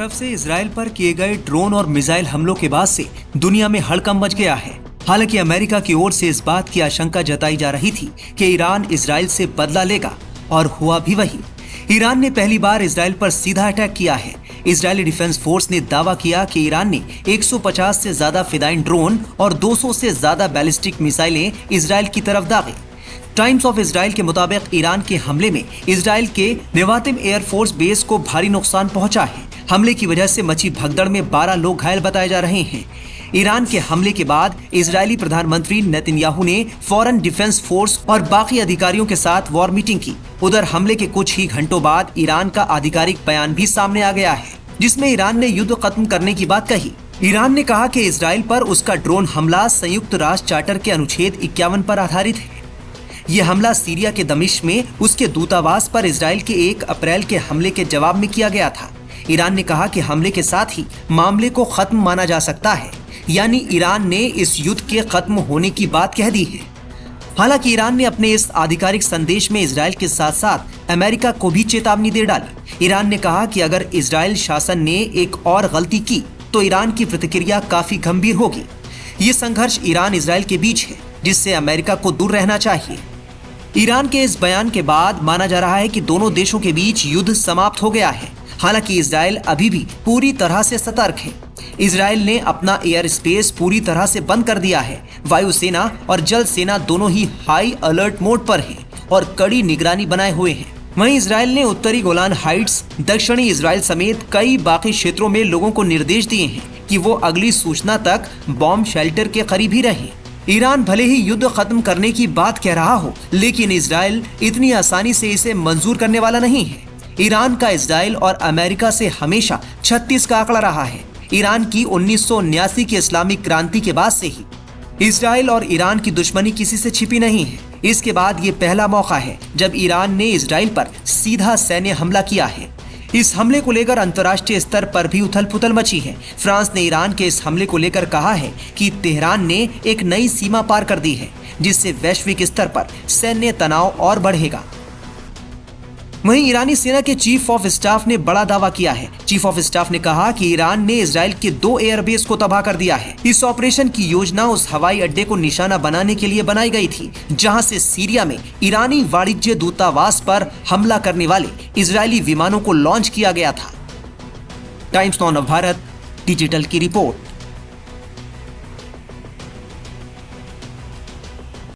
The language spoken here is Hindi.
तरफ से इजराइल पर किए गए ड्रोन और मिसाइल हमलों के बाद से दुनिया में हड़कंप मच गया है। हालांकि अमेरिका की ओर से इस बात की आशंका जताई जा रही थी कि ईरान इजराइल से बदला लेगा, और हुआ भी वही। ईरान ने पहली बार इजराइल पर सीधा अटैक किया है। इजरायली डिफेंस फोर्स ने दावा किया कि ईरान ने 150 से ज्यादा फिदाइन ड्रोन और 200 से ज्यादा बैलिस्टिक मिसाइलें इजराइल की तरफ दागे। टाइम्स ऑफ इजराइल के मुताबिक ईरान के हमले में इजराइल के नेवातिम एयरफोर्स बेस को भारी नुकसान पहुंचा है। हमले की वजह से मची भगदड़ में 12 लोग घायल बताए जा रहे हैं। ईरान के हमले के बाद इजरायली प्रधानमंत्री नेतन्याहू ने फौरन डिफेंस फोर्स और बाकी अधिकारियों के साथ वॉर मीटिंग की। उधर हमले के कुछ ही घंटों बाद ईरान का आधिकारिक बयान भी सामने आ गया है, जिसमें ईरान ने युद्ध खत्म करने की बात कही। ईरान ने कहा कि इजराइल पर उसका ड्रोन हमला संयुक्त राष्ट्र चार्टर के अनुच्छेद 51 पर आधारित है। यह हमला सीरिया के दमिश्क में उसके दूतावास पर इजराइल के 1 अप्रैल के हमले के जवाब में किया गया था। ईरान ने कहा कि हमले के साथ ही मामले को खत्म माना जा सकता है, यानी ईरान ने इस युद्ध के खत्म होने की बात कह दी है। हालांकि ईरान ने अपने इस आधिकारिक संदेश में इजराइल के साथ साथ अमेरिका को भी चेतावनी दे डाली। ईरान ने कहा कि अगर इजराइल शासन ने एक और गलती की तो ईरान की प्रतिक्रिया काफी गंभीर होगी। ये संघर्ष ईरान इजराइल के बीच है, जिससे अमेरिका को दूर रहना चाहिए। ईरान के इस बयान के बाद माना जा रहा है कि दोनों देशों के बीच युद्ध समाप्त हो गया है। हालांकि इजराइल अभी भी पूरी तरह से सतर्क है। इजराइल ने अपना एयर स्पेस पूरी तरह से बंद कर दिया है। वायुसेना और जल सेना दोनों ही हाई अलर्ट मोड पर हैं और कड़ी निगरानी बनाए हुए हैं। वहीं इजराइल ने उत्तरी गोलान हाइट्स, दक्षिणी इजराइल समेत कई बाकी क्षेत्रों में लोगों को निर्देश दिए हैं कि वो अगली सूचना तक बॉम्ब शेल्टर के करीब ही रहें। ईरान भले ही युद्ध खत्म करने की बात कह रहा हो, लेकिन इजराइल इतनी आसानी से इसे मंजूर करने वाला नहीं है। ईरान का इजराइल और अमेरिका से हमेशा 36 का आंकड़ा रहा है। ईरान की 1979 की इस्लामिक क्रांति के बाद से ही इजराइल और ईरान की दुश्मनी किसी से छिपी नहीं है। इसके बाद ये पहला मौका है जब ईरान ने इजराइल पर सीधा सैन्य हमला किया है। इस हमले को लेकर अंतर्राष्ट्रीय स्तर पर भी उथल पुथल मची है। फ्रांस ने ईरान के इस हमले को लेकर कहा है कि तेहरान ने एक नई सीमा पार कर दी है, जिससे वैश्विक स्तर पर सैन्य तनाव और बढ़ेगा। वहीं ईरानी सेना के चीफ ऑफ स्टाफ ने बड़ा दावा किया है। चीफ ऑफ स्टाफ ने कहा कि ईरान ने इजराइल के 2 एयरबेस को तबाह कर दिया है। इस ऑपरेशन की योजना उस हवाई अड्डे को निशाना बनाने के लिए बनाई गई थी, जहां से सीरिया में ईरानी वाणिज्य दूतावास पर हमला करने वाले इजरायली विमानों को लॉन्च किया गया था। टाइम्स नाउ भारत डिजिटल की रिपोर्ट।